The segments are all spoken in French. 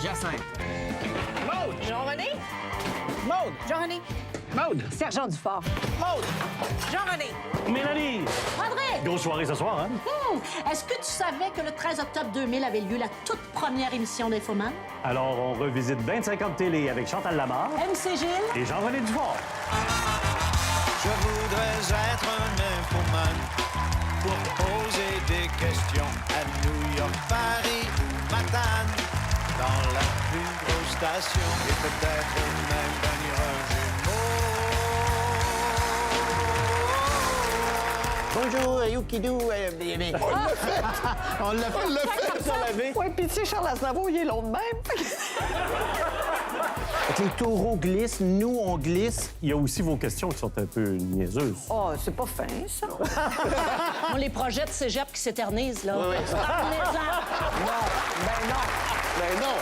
Jacinthe. Maude. Jean-René? Maude. Jean-René? Maude. Sergent Dufort. Maude. Jean-René? Mélanie! André? Grosse soirée ce soir, hein? Est-ce que tu savais que le 13 octobre 2000 avait lieu la toute première émission d'Infoman? Alors, on revisite 25 ans de télé avec Chantal Lamarre MC Gilles? et Jean-René Dufort. Je voudrais être un infoman pour poser des questions à New York, Paris ou Matane, dans la plus grosse station, et peut-être même gagner un jumeau. Bonjour, Youkidou, bébé. On l'a fait, ça l'avait. Oui, puis tu sais, Charles Aznavour, il est long de même. Les taureaux glissent, nous, on glisse. Il y a aussi vos questions qui sont un peu niaiseuses. Oh, c'est pas fin, ça. Les projets de cégep qui s'éternisent, là. Oui. Parlez-en. Non, ben non. Ben non.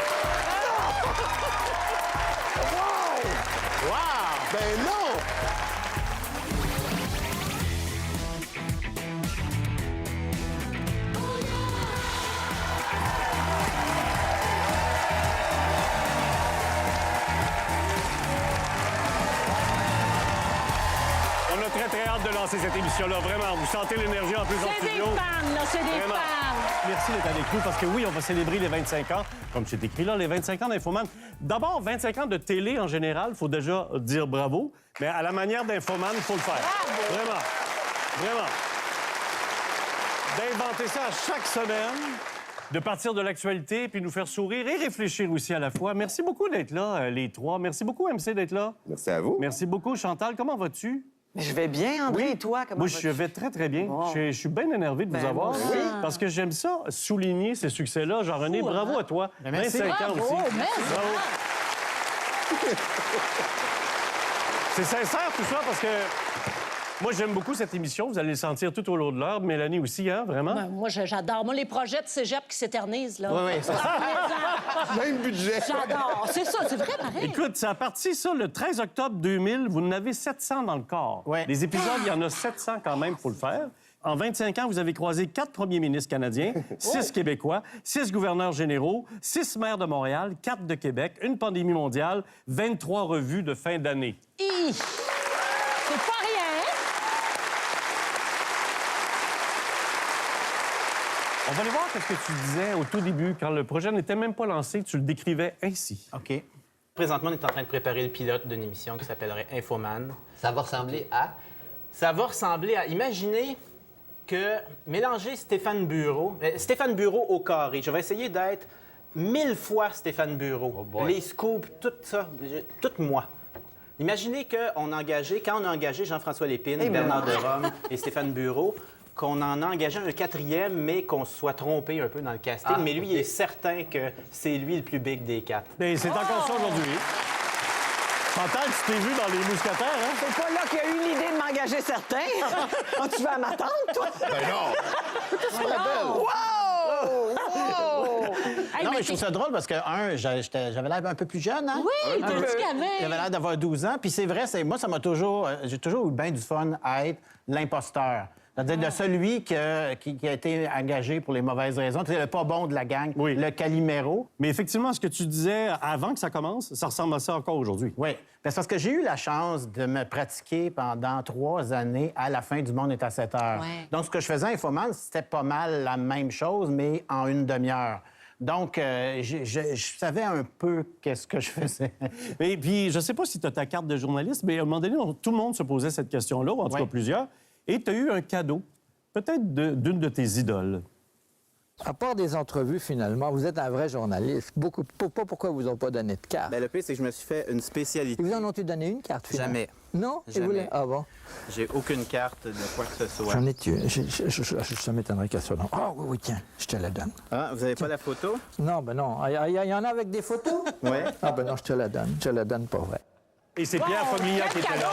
Wow! Ben non! On a très, très hâte de lancer cette émission-là, vraiment. Vous sentez l'énergie en plus en C'est des studio? fans, là, c'est des Vraiment. fans. Merci d'être avec nous parce que oui, on va célébrer les 25 ans, comme c'est écrit là, les 25 ans d'Infoman. D'abord, 25 ans de télé en général, il faut déjà dire bravo, mais à la manière d'Infoman, il faut le faire. Bravo. Vraiment. Vraiment. D'inventer ça à chaque semaine, de partir de l'actualité, puis nous faire sourire et réfléchir aussi à la fois. Merci beaucoup d'être là, les trois. Merci beaucoup, MC, d'être là. Merci à vous. Merci beaucoup, Chantal. Comment vas-tu? Mais je vais bien, André, et toi, comment Moi, vas-tu? je vais très, très bien. Bon. Je suis bien énervé de vous Ben, avoir. moi aussi. Parce que j'aime ça, souligner ces succès-là. Jean-René, Fou, bravo hein? à toi. merci. 25 ans Bravo, aussi. mais Bravo. C'est sincère, tout ça, parce que moi, j'aime beaucoup cette émission. Vous allez le sentir tout au long de l'heure. Mélanie aussi, hein, vraiment? Ben, moi, j'adore. Moi, les projets de cégep qui s'éternisent, là. Oui, c'est ça. Parlez-en. Même budget. J'adore. C'est ça, c'est vrai, pareil. Écoute, ça a parti, ça, le 13 octobre 2000. Vous en avez 700 dans le corps. Ouais. Les épisodes, il y en a 700 quand même, il faut le faire. En 25 ans, vous avez croisé 4 premiers ministres canadiens, 6 Québécois, 6 gouverneurs généraux, 6 maires de Montréal, 4 de Québec, une pandémie mondiale, 23 revues de fin d'année. Hi! C'est pas rien. On va aller voir ce que tu disais au tout début, quand le projet n'était même pas lancé, tu le décrivais ainsi. OK. Présentement, on est en train de préparer le pilote d'une émission qui s'appellerait Infoman. Ça va ressembler à... Ça va ressembler à... Imaginez que mélanger Stéphane Bureau au carré. Je vais essayer d'être 1000 fois Stéphane Bureau. Les scoops, tout ça, tout moi. Imaginez qu'on a engagé, quand on a engagé Jean-François Lépine, Bernard de Rome et Stéphane Bureau, qu'on en a engagé un quatrième, mais qu'on se soit trompé un peu dans le casting. Mais lui, il est certain que c'est lui le plus big des 4. Et c'est encore ça aujourd'hui. Chantal, tu t'es vu dans Les Mousquetaires, hein? C'est pas là qu'il y a eu l'idée de m'engager certains. Ah, tu vas m'attendre, toi? Ben non. Wow! Hey, Non, mais mais je trouve ça drôle parce que, j'avais l'air un peu plus jeune, hein? Oui, t'as Un dit peu. qu'il y avait. J'avais l'air d'avoir 12 ans. Puis c'est vrai, moi, ça m'a toujours... j'ai toujours eu bien du fun à être l'imposteur. C'est-à-dire de celui qui a été engagé pour les mauvaises raisons. C'est le pas bon de la gang, Oui. le Calimero. Mais effectivement, ce que tu disais avant que ça commence, ça ressemble à ça encore aujourd'hui. Oui. Ben, c'est parce que j'ai eu la chance de me pratiquer pendant 3 années à la fin du monde est à 7 heures. Ouais. Donc, ce que je faisais à Infoman, c'était pas mal la même chose, mais en une demi-heure. Donc, je savais un peu qu'est-ce que je faisais. Et puis, je sais pas si tu as ta carte de journaliste, mais à un moment donné, tout le monde se posait cette question-là, ou en tout Oui. cas plusieurs. Et tu as eu un cadeau, peut-être d'une de tes idoles. À part des entrevues, finalement, vous êtes un vrai journaliste. Pas pourquoi vous n'ont pas donné de carte. Ben, le pire, c'est que je me suis fait une spécialité. Ils vous en ont-tu donné une carte, finalement? Jamais. Non? Ils Jamais. voulaient- Ah bon? J'ai aucune carte de quoi que ce soit. J'en ai-tu. Ça m'étonnerait qu'elle soit là. Ah oui, oui, tiens, je te la donne. Ah, vous avez pas la photo? Non, ben non. Il y en a avec des photos? Oui. Ah ben non, je te la donne. Je te la donne pas vrai. Et c'est Pierre Foglia qui Quel était là. cadeau!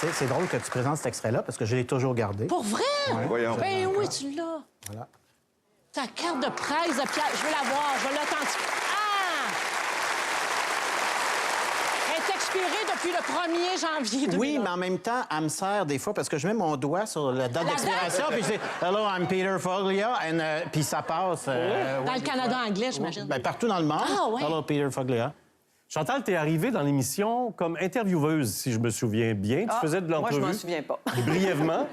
Tu sais, c'est drôle que tu présentes cet extrait-là parce que je l'ai toujours gardé. Pour vrai? Voyons. Ben oui, tu l'as. Voilà. Ta carte de presse de Pierre, je veux la voir, je veux l'authentifier. Ah! Elle est respirer depuis le 1er janvier 2001. Oui, mais en même temps, elle me sert des fois parce que je mets mon doigt sur la date d'expiration puis je dis « Hello, I'm Peter Foglia » puis ça passe. Dans le Canada anglais, j'imagine. Ben, partout dans le monde. Ah, ouais. Hello, Peter Foglia. Chantal, t'es arrivée dans l'émission comme intervieweuse, si je me souviens bien. Tu faisais de Moi, l'entrevue. je m'en souviens pas. Brièvement.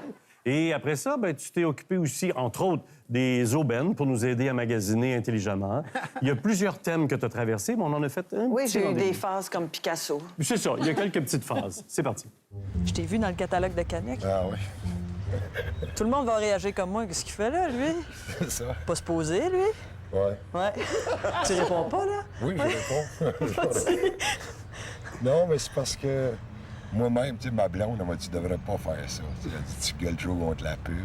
Et après ça, ben, tu t'es occupé aussi, entre autres, des aubaines pour nous aider à magasiner intelligemment. Il y a plusieurs thèmes que tu as traversés, mais on en a fait un Oui, petit j'ai eu rendez-vous. des phases comme Picasso. C'est ça, il y a quelques petites phases. C'est parti. Je t'ai vu dans le catalogue de Canic. Ah oui, Tout le monde va réagir comme moi. Qu'est-ce qu'il fait là, lui? c'est ça. Pas se poser, lui? Ouais. Ouais. Tu réponds pas, là? Oui, je réponds. Non, mais c'est parce que moi-même, tu sais, ma blonde, elle m'a dit, tu devrais pas faire ça. Tu sais, elle dit, tu gueules trop contre la pub.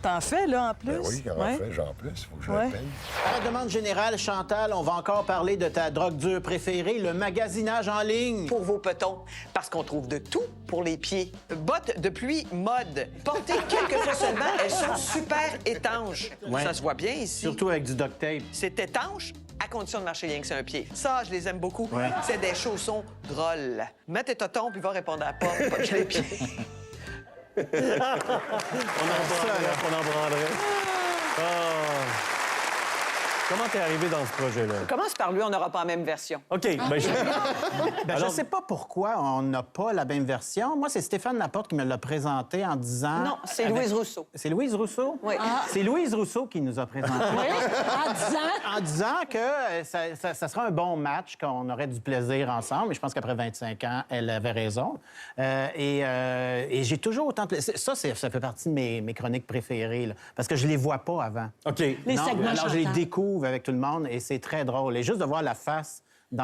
T'en fais, là, en plus? Ben oui, en Ouais. fait, j'en plus, il faut que je Ouais. le paye. À la demande générale, Chantal, on va encore parler de ta drogue dure préférée, le magasinage en ligne. Pour vos petons, parce qu'on trouve de tout pour les pieds. Bottes de pluie mode. Portées quelques fois seulement, elles sont super étanches. Ouais. Ça se voit bien ici. Surtout avec du duct tape. C'est étanche à condition de marcher rien que sur un pied. Ça, je les aime beaucoup. Ouais. C'est des chaussons drôles. Mets tes totons puis va répondre à la porte. Pas que les pieds. On en prendrait. Ah. Comment t'es arrivé dans ce projet-là? Commence par lui, on n'aura pas la même version. OK, ben, Ben, je ne sais pas pourquoi on n'a pas la même version. Moi, c'est Stéphane Laporte qui me l'a présenté en disant... Non, c'est Louise Rousseau. C'est Louise Rousseau? Oui. C'est Louise Rousseau qui nous a présenté. Oui, en disant... En disant que ça sera un bon match, qu'on aurait du plaisir ensemble. Et je pense qu'après 25 ans, elle avait raison. Et j'ai toujours autant de plaisir. Ça fait partie de mes chroniques préférées, là, parce que je les vois pas avant. OK. Les segments alors je les Chantal. découvre avec tout le monde et c'est très drôle. Et juste de voir la face, tu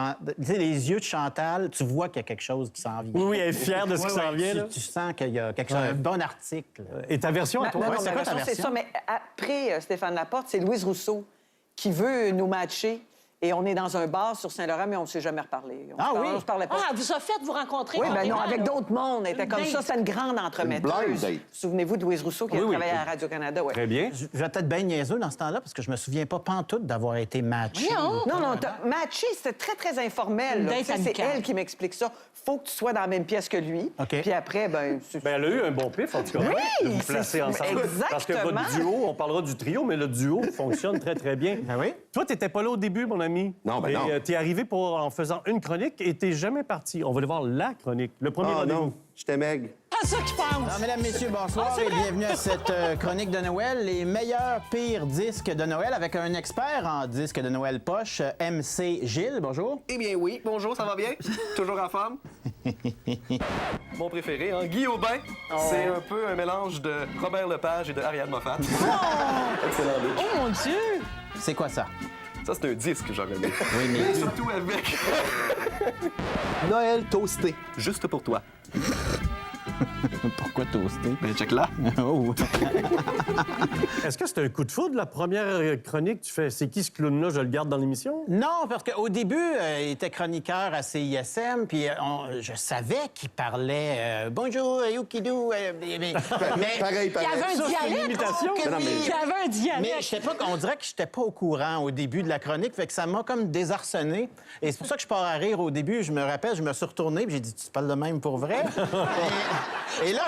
sais, les yeux de Chantal, tu vois qu'il y a quelque chose qui s'en vient. Oui, elle est fière de ce qui s'en vient, là. Tu sens qu'il y a quelque chose, un bon article. Et ta version, à toi? Non, Ouais, non, c'est ma quoi ta version, c'est version? ça. Mais après Stéphane Laporte, c'est Louise Rousseau qui veut nous matcher. Et on est dans un bar sur Saint-Laurent, mais on ne s'est jamais reparlé. On se parlait pas. Ah, vous a fait vous rencontrer? Oui, ben non, carrément, avec là. d'autres mondes. Elle était comme date. ça. C'était une grande entremetteuse. blind date. Souvenez-vous de Louise Rousseau qui a Oui, oui. travaillé à Radio-Canada. Ouais. Très bien. Je vais peut-être bien niaiseux dans ce temps-là parce que je me souviens pas pantoute d'avoir été matché. Voyons. Non, matché, c'était très, très informel. Une là. date Tu sais, c'est amicale. elle qui m'explique ça. Faut que tu sois dans la même pièce que lui. OK. Puis après, ben Ben, elle a eu un bon pif, en tout cas. Oui, de vous placer c'est- ensemble. Parce que exactement. votre duo, on parlera du trio, mais le duo fonctionne très, très bien. Ben oui. Toi, t'étais pas là au début, mon ami. Non, ben Et, non. t'es arrivé en faisant une chronique et t'es jamais parti. On va aller voir la chronique. Le premier Ah rendez-vous. non, j'étais maigre. Pas ça qu'il pense. Alors, mesdames, messieurs, bonsoir et bienvenue à cette chronique de Noël, les meilleurs pires disques de Noël avec un expert en disques de Noël poche, MC Gilles. Bonjour. Eh bien oui, bonjour, ça va bien? Toujours en forme? Mon préféré, hein? Guy Aubin. C'est un peu un mélange de Robert Lepage et de Ariane Moffat. Excellent look. Oh, mon Dieu! C'est quoi ça? Ça, c'est un disque, j'aurais mis. Oui, mais... Et surtout avec... Noël toasté, juste pour toi. Pourquoi toaster? Ben, check là. Oh. Est-ce que c'était un coup de foudre, la première chronique? Tu fais, c'est qui ce clown-là? Je le garde dans l'émission? Non, parce qu'au début, il était chroniqueur à CISM, puis je savais qu'il parlait bonjour, youkidou, mais Pareil, Il y avait un Ça, c'est une dialecte. imitation. Oh, que Non, oui. mais- Il y avait un Mais dialecte. j'étais pas, on dirait que j'étais pas au courant au début de la chronique, fait que ça m'a comme désarçonné. Et c'est pour ça que je pars à rire au début. Je me rappelle, je me suis retourné puis j'ai dit, tu parles de même pour vrai? et là,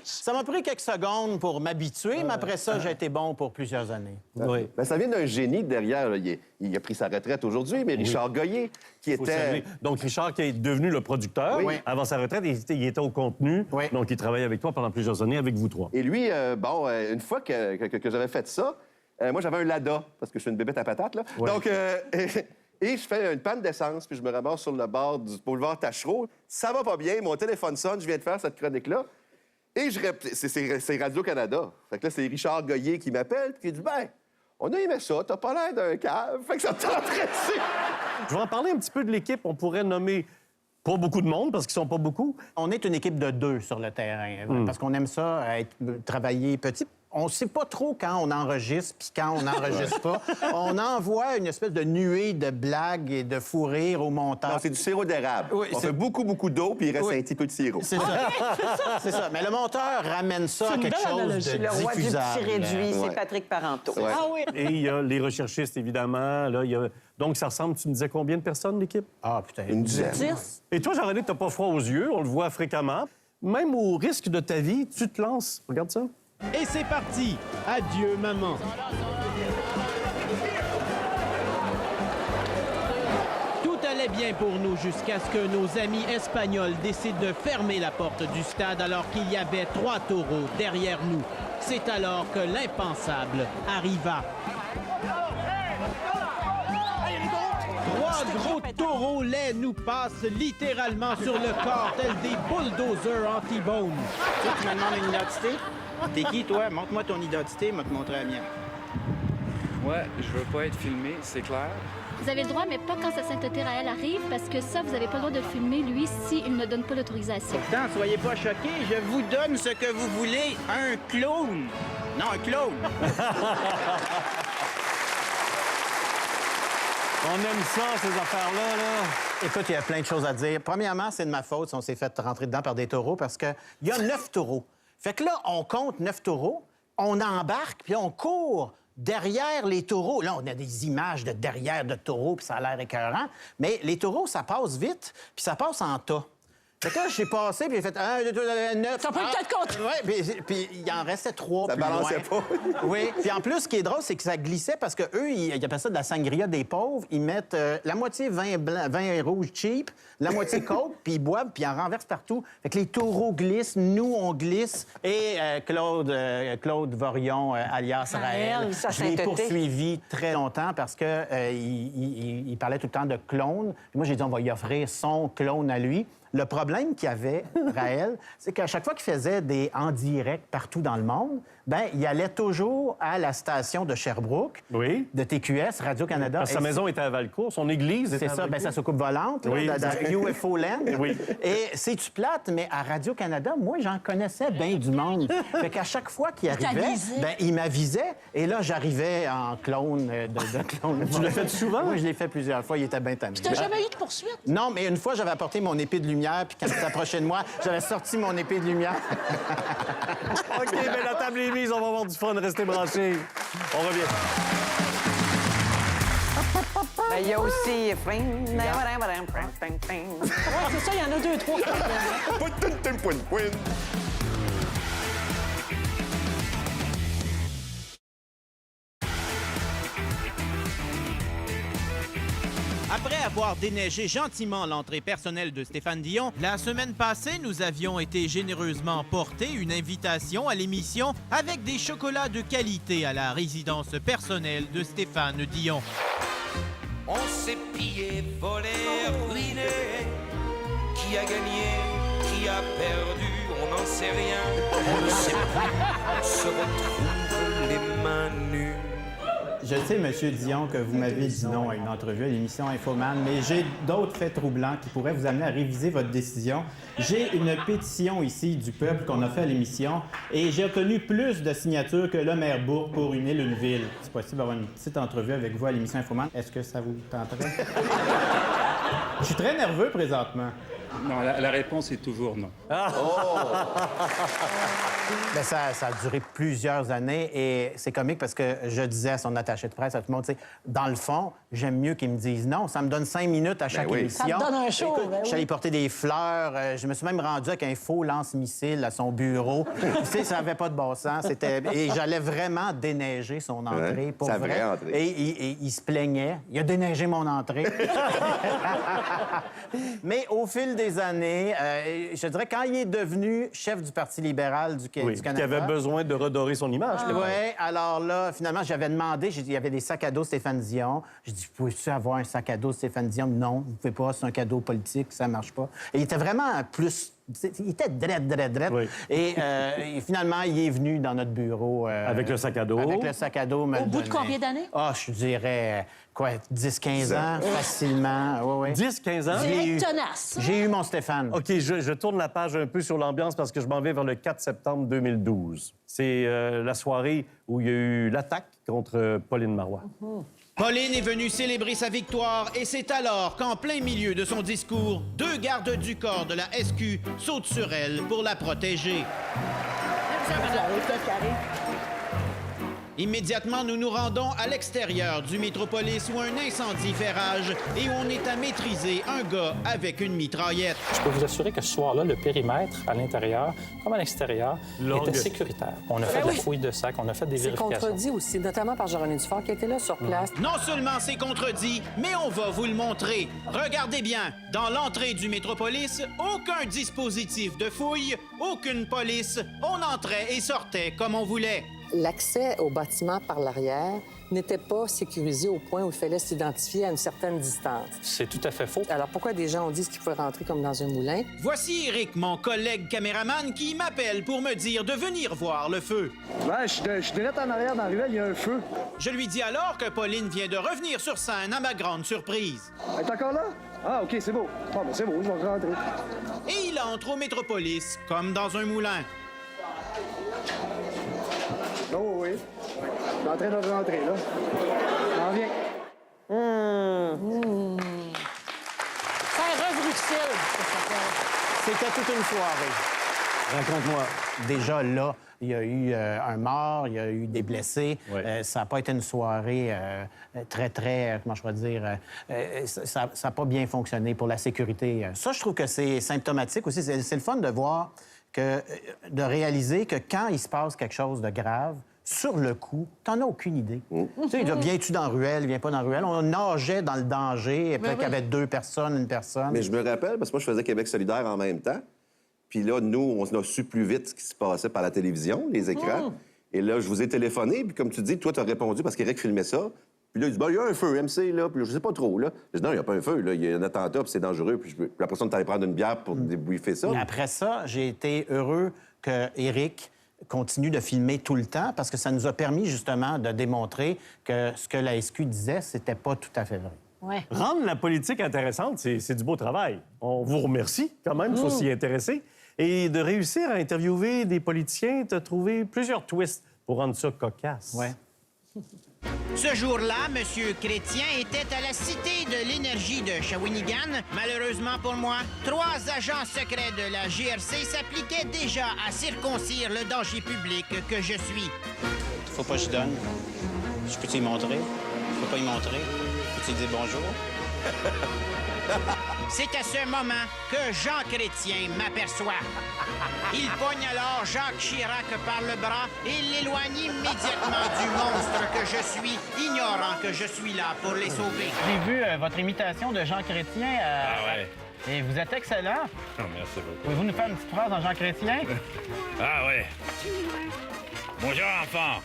ça m'a pris quelques secondes pour m'habituer, mais après ça, j'ai été bon pour plusieurs années. Oui. Ben, ça vient d'un génie derrière. Là. Il a pris sa retraite aujourd'hui, mais Richard Goyer, qui Faut était... saluer. Donc, Richard, qui est devenu le producteur, Oui. avant sa retraite, il était au contenu. Oui. Donc, il travaillait avec toi pendant plusieurs années, avec vous trois. Et lui, une fois que j'avais fait ça, moi, j'avais un Lada, parce que je suis une bébête à patates, là. Ouais. Donc, et je fais une panne d'essence, puis je me ramasse sur le bord du boulevard Tachereau. Ça va pas bien, mon téléphone sonne, je viens de faire cette chronique-là. Et c'est Radio-Canada. Fait que là, c'est Richard Goyer qui m'appelle, puis qui dit, ben, on a aimé ça, t'as pas l'air d'un cave. Fait que ça me tenterait dessus. Je vais en parler un petit peu de l'équipe. On pourrait nommer pas beaucoup de monde, parce qu'ils sont pas beaucoup. On est une équipe de 2 sur le terrain, parce qu'on aime ça, travailler petit. on sait pas trop quand on enregistre puis quand on n'enregistre pas. On envoie une espèce de nuée de blagues et de fou rire au monteur. Non, c'est du sirop d'érable. Oui, on fait beaucoup d'eau, puis il reste un petit peu de sirop. C'est ça. C'est ça. Mais le monteur ramène ça à quelque chose de Le roi du diffusable. petit réduit, c'est Patrick Parenteau. Ah oui. Et il y a les recherchistes, évidemment. Là, donc, ça ressemble, tu me disais combien de personnes, l'équipe? Ah, putain. Une dizaine. 10. Et toi, Jean-René, t'as pas froid aux yeux, on le voit fréquemment. Même au risque de ta vie, tu te lances. Regarde ça. Et c'est parti. Adieu, maman. Tout allait bien pour nous jusqu'à ce que nos amis espagnols décident de fermer la porte du stade alors qu'il y avait 3 taureaux derrière nous. C'est alors que l'impensable arriva. 3 gros taureaux laids nous passent littéralement sur le corps tels des bulldozers anti-bone. Tu me demandes une identité? T'es qui, toi? Montre-moi ton identité, je vais te montrer la mienne. Ouais, je veux pas être filmé, c'est clair. Vous avez le droit, mais pas quand sa sainteté Raël arrive, parce que ça, vous n'avez pas le droit de le filmer, lui, s'il ne donne pas l'autorisation. Pourtant, soyez pas choqués, je vous donne ce que vous voulez, un clone. Non, un clone. On aime ça, ces affaires-là, là. Écoute, il y a plein de choses à dire. Premièrement, c'est de ma faute si on s'est fait rentrer dedans par des taureaux parce qu'il y a 9 taureaux. Fait que là, on compte 9 taureaux, on embarque, puis on court derrière les taureaux. Là, on a des images de derrière de taureaux, puis ça a l'air écœurant. Mais les taureaux, ça passe vite, puis ça passe en tas. Fait que là, j'ai passé, puis j'ai fait 1, 2, 3, 9. Ça peut peut-être compter. Oui, puis il en restait 3 Ça plus balançait loin. pas. Oui, puis en plus, ce qui est drôle, c'est que ça glissait parce que eux, ils appellent ça de la sangria des pauvres. Ils mettent la moitié vin blanc, vin rouge cheap, la moitié coke, puis ils boivent, puis ils en renversent partout. Fait que les taureaux glissent, nous, on glisse. Et Claude Vorion, alias Raël, sa je l'ai sainteté. poursuivi très longtemps parce que il parlait tout le temps de clone. Puis moi, j'ai dit, on va lui offrir son clone à lui. Le problème qu'il y avait, Raël, c'est qu'à chaque fois qu'il faisait des en direct partout dans le monde, ben il allait toujours à la station de Sherbrooke, Oui. de TQS, Radio-Canada. Parce que sa maison était à Valcourt, son église était C'est à ça, Valcourt. ben sa soucoupe volante, là, Oui. dans UFO Land. Oui. Et c'est-tu plate, mais à Radio-Canada, moi, j'en connaissais bien du monde. Fait qu'à chaque fois qu'il arrivait, t'avisait. ben il m'avisait. Et là, j'arrivais en clone de clone. Tu l'as fait souvent? Oui, je l'ai fait plusieurs fois. Il était bien tanné. T'as jamais eu de poursuite? Non, mais une fois, j'avais apporté mon épée de lumière, puis quand il s'approchait de moi, j'avais sorti mon épée de lumière. OK, bien, la table est mise, on va avoir du fun, restez branchés. On revient. Ben, il y a aussi... Ouais, c'est ça, il y en a 2, 3. Après avoir déneigé gentiment l'entrée personnelle de Stéphane Dion, la semaine passée, nous avions été généreusement portés une invitation à l'émission avec des chocolats de qualité à la résidence personnelle de Stéphane Dion. On s'est pillé, volé, ruiné. Qui a gagné, qui a perdu, on n'en sait rien. On ne sait plus, on se retrouve les mains nues. Je sais, M. Dion, que vous m'avez dit non à une entrevue à l'émission Infoman, mais j'ai d'autres faits troublants qui pourraient vous amener à réviser votre décision. J'ai une pétition ici du peuple qu'on a fait à l'émission et j'ai obtenu plus de signatures que le maire Bourg pour une île, une ville. C'est possible d'avoir une petite entrevue avec vous à l'émission Infoman. Est-ce que ça vous tenterait? Je suis très nerveux présentement. Non, la réponse est toujours non. Ben ça a duré plusieurs années et c'est comique parce que je disais à son attaché de presse, à tout le monde, tu sais, dans le fond, j'aime mieux qu'ils me disent non. Ça me donne 5 minutes à chaque émission. Ça me donne un show, Écoute, ben oui. je suis allé porter des fleurs. Je me suis même rendu avec un faux lance-missile à son bureau. Tu sais, ça n'avait pas de bon sens. Et j'allais vraiment déneiger son entrée, Ouais, pour sa vrai. vraie entrée. Et il se plaignait. Il a déneigé mon entrée. Mais au fil des années, je dirais, quand il est devenu chef du Parti libéral du Oui, Canada... qui avait besoin de redorer son image. Oui, alors là, finalement, j'avais demandé, il y avait des sacs à dos Stéphane Dion. J'ai dit, pouvez-tu avoir un sac à dos Stéphane Dion? Non, vous ne pouvez pas, c'est un cadeau politique, ça ne marche pas. Et il était vraiment plus Il était drette. Oui. Et finalement, il est venu dans notre bureau. Avec le sac à dos. Avec le sac à dos. Au bout de combien d'années? Ah, je dirais, 10-15 ans, facilement. Ouais. 10-15 ans? C'est tenace. J'ai eu mon Stéphane. OK, je tourne la page un peu sur l'ambiance parce que je m'en vais vers le 4 septembre 2012. C'est la soirée où il y a eu l'attaque contre Pauline Marois. Pauline est venue célébrer sa victoire et c'est alors qu'en plein milieu de son discours, 2 gardes du corps de la SQ sautent sur elle pour la protéger. Immédiatement, nous nous rendons à l'extérieur du Métropolis où un incendie fait rage et où on est à maîtriser un gars avec une mitraillette. Je peux vous assurer que ce soir-là, le périmètre, à l'intérieur comme à l'extérieur, était sécuritaire. On a fait de la fouille de sacs, on a fait des vérifications. C'est contredit aussi, notamment par Jérôme Dufort, qui était là sur place. Non seulement c'est contredit, mais on va vous le montrer. Regardez bien, dans l'entrée du Métropolis, aucun dispositif de fouille, aucune police. On entrait et sortait comme on voulait. L'accès au bâtiment par l'arrière n'était pas sécurisé au point où il fallait s'identifier à une certaine distance. C'est tout à fait faux. Alors pourquoi des gens ont dit qu'ils pouvaient rentrer comme dans un moulin? Voici Eric, mon collègue caméraman, qui m'appelle pour me dire de venir voir le feu. Ouais, je suis direct en arrière dans la ruelle, il y a un feu. Je lui dis alors que Pauline vient de revenir sur scène à ma grande surprise. Elle est encore là? Ah, OK, c'est beau. Bon, ben c'est beau, je vais rentrer. Et il entre au Métropolis, comme dans un moulin. Oh oui. Je suis en train de rentrer, là. J'en viens. Faire œuvre utile. C'était toute une soirée. Raconte-moi. Déjà là, il y a eu un mort, il y a eu des blessés. Ouais. Ça n'a pas été une soirée très, comment je pourrais dire, ça n'a pas bien fonctionné pour la sécurité. Ça, je trouve que c'est symptomatique aussi. C'est le fun de voir de réaliser que quand il se passe quelque chose de grave, sur le coup, t'en as aucune idée. Tu sais, viens-tu dans la ruelle, viens pas dans la ruelle. On nageait dans le danger, et peut-être qu'il y avait 2 personnes, une personne. Mais je me rappelle, parce que moi, je faisais Québec solidaire en même temps. Puis là, nous, on a su plus vite ce qui se passait par la télévision, les écrans. Et là, je vous ai téléphoné, puis comme tu dis, toi, tu as répondu parce qu'Éric filmait ça. Puis là, il dit, il y a un feu, MC, là. Puis je sais pas trop, là. Je dis, non, il n'y a pas un feu, là. Il y a un attentat, puis c'est dangereux. Puis après ça, on est allé prendre une bière pour débriefer ça. Mais après ça, j'ai été heureux que Éric continue de filmer tout le temps parce que ça nous a permis, justement, de démontrer que ce que la SQ disait, c'était pas tout à fait vrai. Ouais. Rendre la politique intéressante, c'est du beau travail. On vous remercie, quand même, il faut s'y intéresser. Et de réussir à interviewer des politiciens, tu as trouvé plusieurs twists pour rendre ça cocasse. Ouais. Ce jour-là, M. Chrétien était à la Cité de l'énergie de Shawinigan. Malheureusement pour moi, 3 agents secrets de la GRC s'appliquaient déjà à circoncire le danger public que je suis. Faut pas que je donne. Je peux-tu y montrer? Faut pas y montrer? Peux-tu dire bonjour? C'est à ce moment que Jean Chrétien m'aperçoit. Il pogne alors Jacques Chirac par le bras et l'éloigne immédiatement du monstre que je suis, ignorant que je suis là pour les sauver. J'ai vu votre imitation de Jean Chrétien. Ah ouais. Et vous êtes excellent. Oh, merci beaucoup. Pouvez-vous nous faire une petite phrase en Jean Chrétien? Ah ouais. Bonjour, enfant.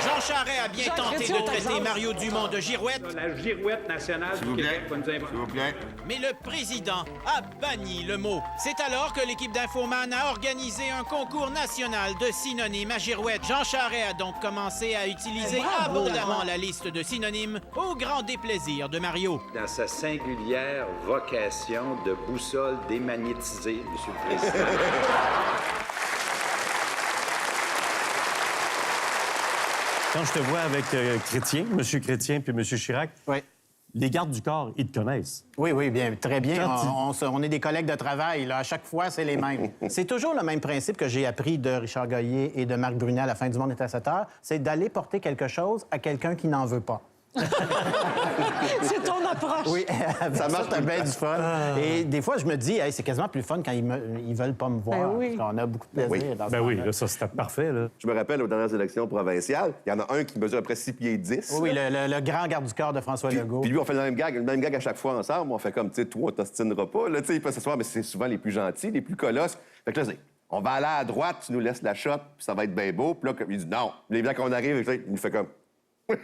Jean Charest a bien Jean tenté Chrétien, de traiter par exemple. Mario Dumont de girouette. La girouette nationale du Québec va nous inviter. S'il vous plaît. Mais le président a banni le mot. C'est alors que l'équipe d'Infoman a organisé un concours national de synonymes à girouette. Jean Charest a donc commencé à utiliser abondamment la liste de synonymes au grand déplaisir de Mario. Dans sa singulière vocation de boussole démagnétisée, Monsieur le Président. Quand je te vois avec Chrétien, M. Chrétien puis M. Chirac, les gardes du corps, ils te connaissent. Oui, bien, très bien. On est des collègues de travail. Là. À chaque fois, c'est les mêmes. C'est toujours le même principe que j'ai appris de Richard Goyer et de Marc Brunet à la fin du Monde est à 7 heures, c'est d'aller porter quelque chose à quelqu'un qui n'en veut pas. C'est ton approche. Oui, ça marche bien du fun. Et des fois, je me dis, hey, c'est quasiment plus fun quand ils veulent pas me voir. Ben oui. Parce qu'on a beaucoup de plaisir dans ce Ben oui, moment-là. là, ça, c'était parfait. Là. Je me rappelle aux dernières élections provinciales, il y en a un qui mesure à peu près 6 pieds 10. Oui, le grand garde du corps de François Legault. Puis lui, on fait le même gag à chaque fois ensemble. On fait comme, tu sais, toi, on t'ostinera pas. Là, tu sais, il peut s'asseoir, mais c'est souvent les plus gentils, les plus colosses. Fait que là, c'est, on va aller à droite, tu nous laisses la shot, puis ça va être bien beau. Puis là, il dit non. Les blancs qu'on arrive, il nous fait comme, Mais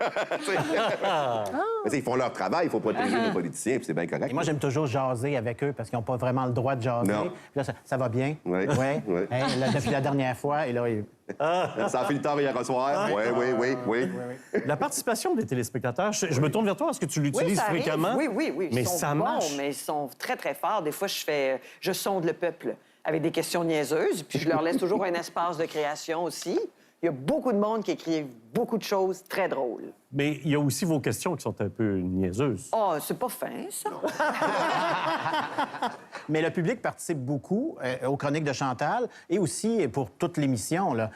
ils font leur travail, il faut protéger les politiciens, puis c'est bien correct. Et moi, j'aime toujours jaser avec eux parce qu'ils n'ont pas vraiment le droit de jaser. Non. Puis là, ça va bien? Oui. Oui. Hey, là, depuis la dernière fois, et là... Ça a fait le temps hier soir. Oui. La participation des téléspectateurs, je me tourne vers toi, est-ce que tu l'utilises ça arrive. fréquemment? Oui. Mais Ils sont ça bons, marche. mais ils sont très, très forts. Des fois, je sonde le peuple avec des questions niaiseuses, puis je leur laisse toujours un espace de création aussi. Il y a beaucoup de monde qui écrit beaucoup de choses très drôles. Mais il y a aussi vos questions qui sont un peu niaiseuses. Oh, c'est pas fin, ça. Mais le public participe beaucoup aux chroniques de Chantal et aussi pour toute l'émission. Là.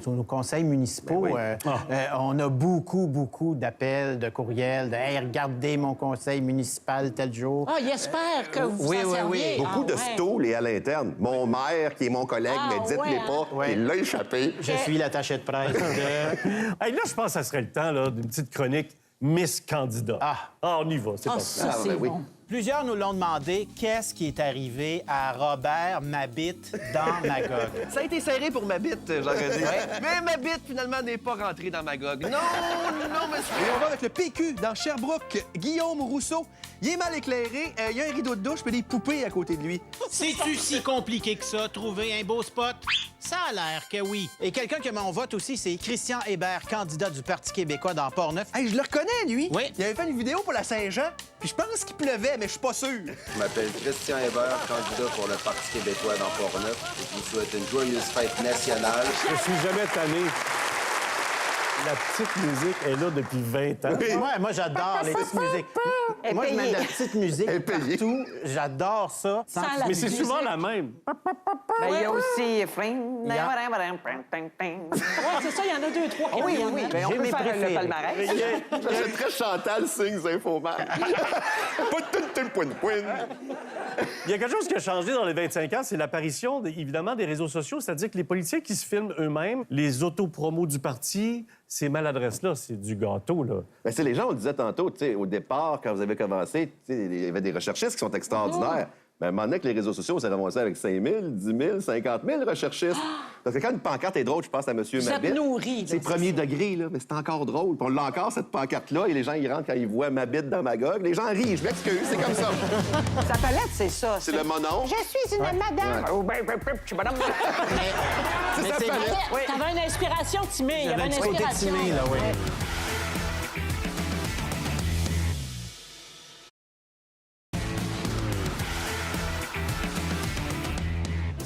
Nos conseils municipaux, on a beaucoup d'appels, de courriels, de « Hey, regardez mon conseil municipal tel jour. » Ah, il espère que vous vous en serviez. Beaucoup de stools et à l'interne. Mon maire, qui est mon collègue, mais dites-les pas, il l'a échappé. Je suis l'attaché de presse de... Hey, là, je pense que ça serait le temps d'une petite chronique Miss Candidat. On y va, c'est pas ça, c'est bon. Plusieurs nous l'ont demandé, qu'est-ce qui est arrivé à Robert Mabite dans Magog? Ça a été serré pour Mabite, j'aurais dit. Mais Mabite, finalement, n'est pas rentré dans Magog. Non, monsieur. Et on va avec le PQ dans Sherbrooke. Guillaume Rousseau. Il est mal éclairé, il y a un rideau de douche et des poupées à côté de lui. C'est-tu si compliqué que ça, trouver un beau spot? Ça a l'air que oui. Et quelqu'un qui a mon vote aussi, c'est Christian Hébert, candidat du Parti québécois dans Port-Neuf. Hey, je le reconnais, lui. Oui. Il avait fait une vidéo pour la Saint-Jean, puis je pense qu'il pleuvait, mais je suis pas sûr. Je m'appelle Christian Hébert, candidat pour le Parti québécois dans Port-Neuf. Je vous souhaite une joyeuse fête nationale. Je suis jamais tanné. La petite musique est là depuis 20 ans. Moi, j'adore les petites musiques. Moi, je mets de la petite musique partout. J'adore ça. Mais c'est souvent la même. Il y a aussi... C'est ça, il y en a 2, 3. Oui. Ben, on peut faire le palmarès. C'est très Chantal Sings Infoman. Il y a quelque chose qui a changé dans les 25 ans, c'est l'apparition, évidemment, des réseaux sociaux. C'est-à-dire que les politiciens qui se filment eux-mêmes, les autopromos du parti, ces maladresses-là, c'est du gâteau, là. Ben, les gens, on le disait tantôt, au départ, quand vous avez commencé, il y avait des recherchistes qui sont extraordinaires. Mais à un moment donné, avec les réseaux sociaux, on s'est ramassé avec 5 000, 10 000, 50 000 recherchistes. Parce que quand une pancarte est drôle, je pense à M. Mabite. C'est premier degré, là, mais c'est encore drôle. Puis on l'a encore, cette pancarte-là, et les gens, ils rentrent quand ils voient Mabite dans Magog. Les gens rient, je m'excuse, c'est comme ça. Sa palette, c'est ça. C'est le monon. Je suis une madame. Je suis madame. C'est sa palette. T'avais une inspiration, Timé. Il y avait une côté inspiration. Timé, là, oui.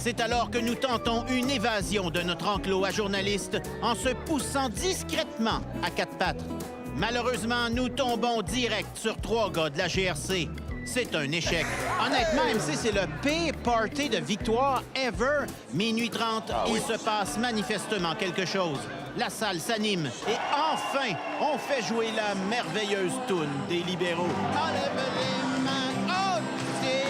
C'est alors que nous tentons une évasion de notre enclos à journalistes en se poussant discrètement à quatre pattes. Malheureusement, nous tombons direct sur 3 gars de la GRC. C'est un échec. Honnêtement, MC, c'est le pire party de victoire ever. Minuit 30, il se passe manifestement quelque chose. La salle s'anime et enfin, on fait jouer la merveilleuse toune des libéraux. Enlève les mains au ciel.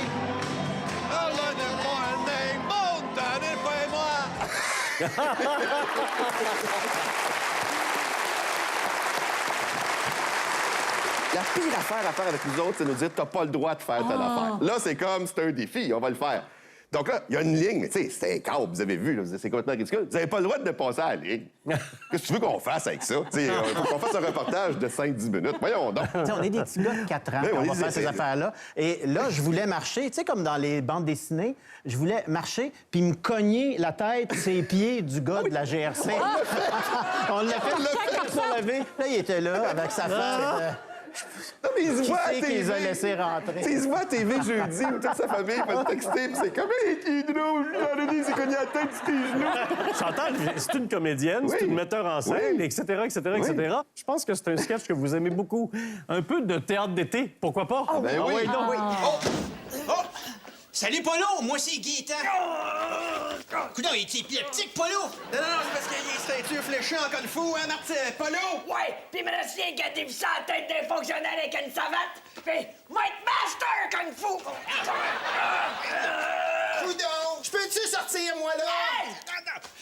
La pire affaire à faire avec nous autres, c'est nous dire t'as pas le droit de faire telle affaire. Là, c'est comme, c'est un défi, on va le faire. Donc là, il y a une ligne, mais tu sais, c'est un câble, vous avez vu, là, c'est complètement ridicule. Vous n'avez pas le droit de dépasser la ligne. Qu'est-ce que tu veux qu'on fasse avec ça? Il faut qu'on fasse un reportage de 5-10 minutes. Voyons donc. T'sais, on est des petits gars de 4 ans, on va faire ces affaires-là. Et là, je voulais marcher, tu sais, comme dans les bandes dessinées, je voulais marcher puis me cogner la tête, ses pieds du gars de la GRC. On l'a fait pour lever. Là, il était là avec sa femme. Non, mais il se voit à Qui TV. les a laissés rentrer? Il se voit à TV jeudi où toute sa famille va le texter, puis c'est comme « Hey, qui est drôle, Jean-René, il s'est cogné la tête sur tes genoux. » Chantal, c'est une comédienne, c'est une metteur en scène, etc., etc. Je pense que c'est un sketch que vous aimez beaucoup. Un peu de théâtre d'été, pourquoi pas? Oui. Oh! Salut, Polo! Moi, c'est Gaétan. Coudon, il est épileptique, Polo! Non, c'est parce qu'il est ceinture fléchée en kung fu, hein, Martin? Polo? Ouais, pis me chien qui a dévissé la tête d'un fonctionnaire avec une savate. Pis, moi, être master kung fu! Coudon! Je peux-tu sortir, moi, là? Hey!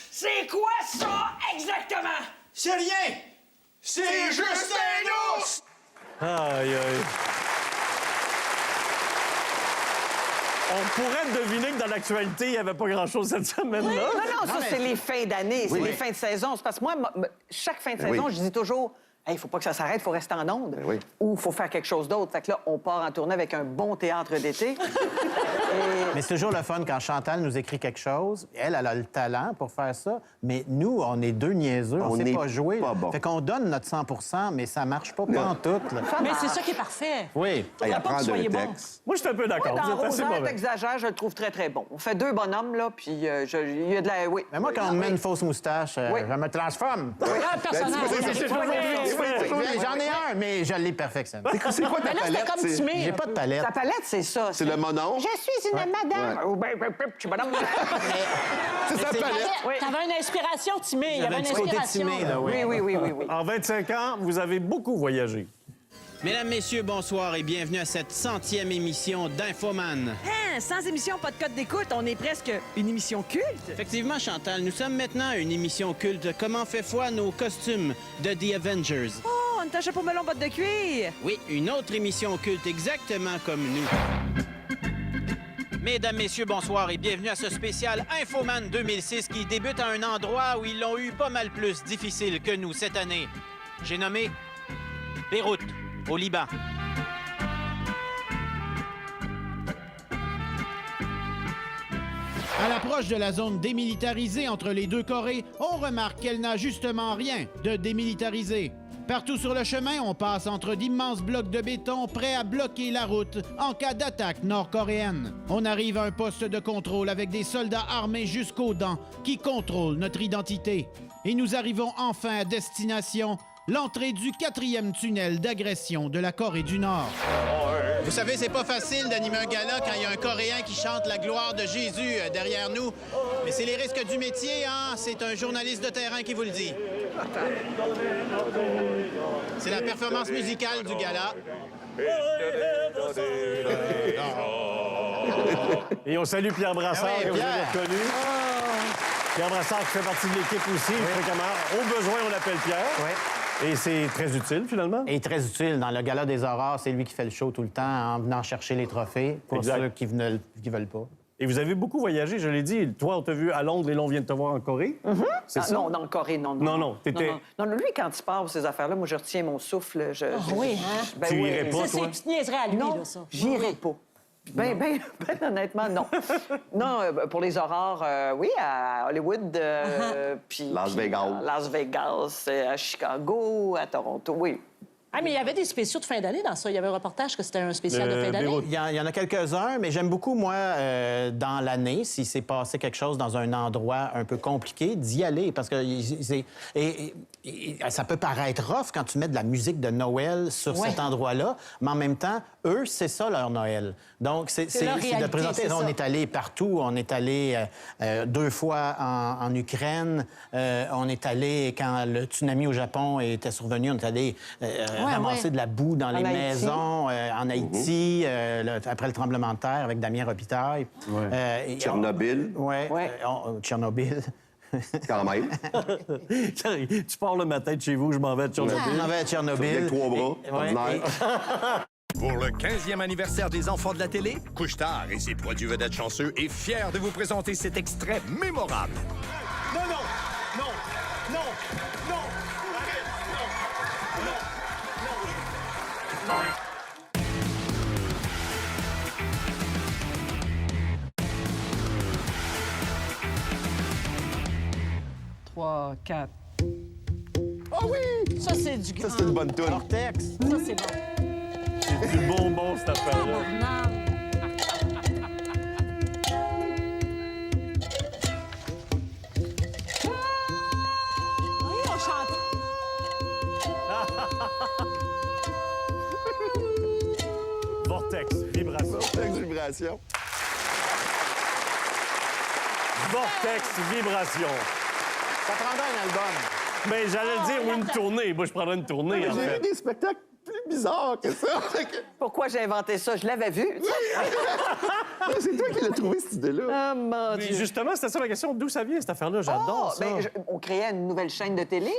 C'est quoi ça, exactement? C'est rien! C'est juste un ours! Aïe, aïe. On pourrait deviner que dans l'actualité, il n'y avait pas grand-chose cette semaine-là. Non, ça, c'est les fins d'année, c'est les fins de saison. C'est parce que moi, chaque fin de saison, je dis toujours... Il ne faut pas que ça s'arrête, il faut rester en onde. Ou il faut faire quelque chose d'autre. Fait que là, on part en tournée avec un bon théâtre d'été. Mais c'est toujours le fun quand Chantal nous écrit quelque chose. Elle a le talent pour faire ça. Mais nous, on est deux niaiseux. On ne sait pas jouer. Bon. Fait qu'on donne notre 100 mais ça marche pas en tout. Là. Mais c'est ça qui est parfait. Oui. Hey, Faut pas que vous soyez bon. Moi, je suis un peu d'accord. Dans C'est assez Rosaire, mauvais. t'exagères, je le trouve très, très bon. On fait deux bonhommes, là, puis il y a de la... Oui. Mais moi, quand on me met une fausse moustache, je me transforme. J'en ai un, mais je l'ai perfectionné. C'est quoi ta Mais là, c'était palette? comme Timé. J'ai pas de palette. Ta palette, c'est ça. C'est le monon? Je suis une madame. Oh, ben, je suis madame. C'est sa palette. T'avais une inspiration, Timé. Il y avait un une petit côté inspiration. Timé, là, Oui. En 25 ans, vous avez beaucoup voyagé. Mesdames, Messieurs, bonsoir et bienvenue à cette 100e émission d'Infoman. Hein, sans émission, pas de code d'écoute, on est presque une émission culte. Effectivement, Chantal, nous sommes maintenant une émission culte. Comment fait foi nos costumes de The Avengers? Oh, une chapeau melon, botte de cuir. Oui, une autre émission culte exactement comme nous. Mesdames, Messieurs, bonsoir et bienvenue à ce spécial Infoman 2006 qui débute à un endroit où ils l'ont eu pas mal plus difficile que nous cette année. J'ai nommé Beyrouth, au Liban. À l'approche de la zone démilitarisée entre les deux Corées, on remarque qu'elle n'a justement rien de démilitarisé. Partout sur le chemin, on passe entre d'immenses blocs de béton prêts à bloquer la route en cas d'attaque nord-coréenne. On arrive à un poste de contrôle avec des soldats armés jusqu'aux dents qui contrôlent notre identité. Et nous arrivons enfin à destination, l'entrée du 4e tunnel d'agression de la Corée du Nord. Vous savez, c'est pas facile d'animer un gala quand il y a un Coréen qui chante la gloire de Jésus derrière nous. Mais c'est les risques du métier, hein? C'est un journaliste de terrain qui vous le dit. C'est la performance musicale du gala. Et on salue Pierre Brassard, Ah oui, que vous Pierre. avez reconnu. Pierre Brassard qui fait partie de l'équipe aussi, fréquemment. Au besoin, on l'appelle Pierre. Oui. Et c'est très utile, finalement. Et très utile. Dans le Gala des Aurores, c'est lui qui fait le show tout le temps en venant chercher les trophées pour Exact. ceux qui veulent pas. Et vous avez beaucoup voyagé, je l'ai dit. Toi, on t'a vu à Londres et là, on vient de te voir en Corée. C'est ça? Non, dans le Corée, non. Non, t'étais... Non, lui, quand il part pour ces affaires-là, moi, je retiens mon souffle. Oui, hein? Ben Tu oui. irais pas, Ça, toi? c'est une niaiserie à lui, Non, là, ça. j'irai pas. Ben, honnêtement, non. Non, pour les aurores, oui, à Hollywood, puis... Las Vegas. À Las Vegas, à Chicago, à Toronto, oui. Ah, mais il y avait des spéciaux de fin d'année dans ça. Il y avait un reportage que c'était un spécial de fin d'année. Beyrouth. Il y en a quelques-uns, mais j'aime beaucoup, moi, dans l'année, si c'est passé quelque chose dans un endroit un peu compliqué, d'y aller. Parce que ça peut paraître rough quand tu mets de la musique de Noël sur cet endroit-là, mais en même temps, eux, c'est ça leur Noël. Donc, c'est leur de réalité, présenter. c'est On ça. est allé partout. On est allé 2 fois en Ukraine. On est allé, quand le tsunami au Japon était survenu, on est allé ramasser de la boue dans les Haïti. maisons en Haïti, après le tremblement de terre avec Damien Robitaille. Tchernobyl. Tchernobyl. Quand même. Tu pars le matin de chez vous, je m'en vais de Tchernobyl. Je m'en vais à Tchernobyl. Avec 3 bras, ordinaire. Pour le 15e anniversaire des enfants de la télé, Couche-Tard et ses produits vedettes chanceux est fier de vous présenter cet extrait mémorable. Non, non, non, non, non, arrête, non, non, non, non. 3, 4. Ah oui! Ça, c'est du grand. Ça, c'est une bonne toune. Vortex. Ça, c'est bon. C'est du bonbon, cette affaire-là. Oui, on chante. Vortex, vibration. Vortex, vibration. Vortex, vibration. Ça prendra un album. Mais j'allais le dire, ou une tournée. Moi, je prendrais une tournée, en J'ai vu fait. des spectacles plus bizarres que ça. Pourquoi j'ai inventé ça? Je l'avais vu. C'est toi qui l'as trouvé, cette idée-là. Ah, mon Mais Dieu. justement, c'était ça ma question. D'où ça vient, cette affaire-là? J'adore ça. Ben, on créait une nouvelle chaîne de télé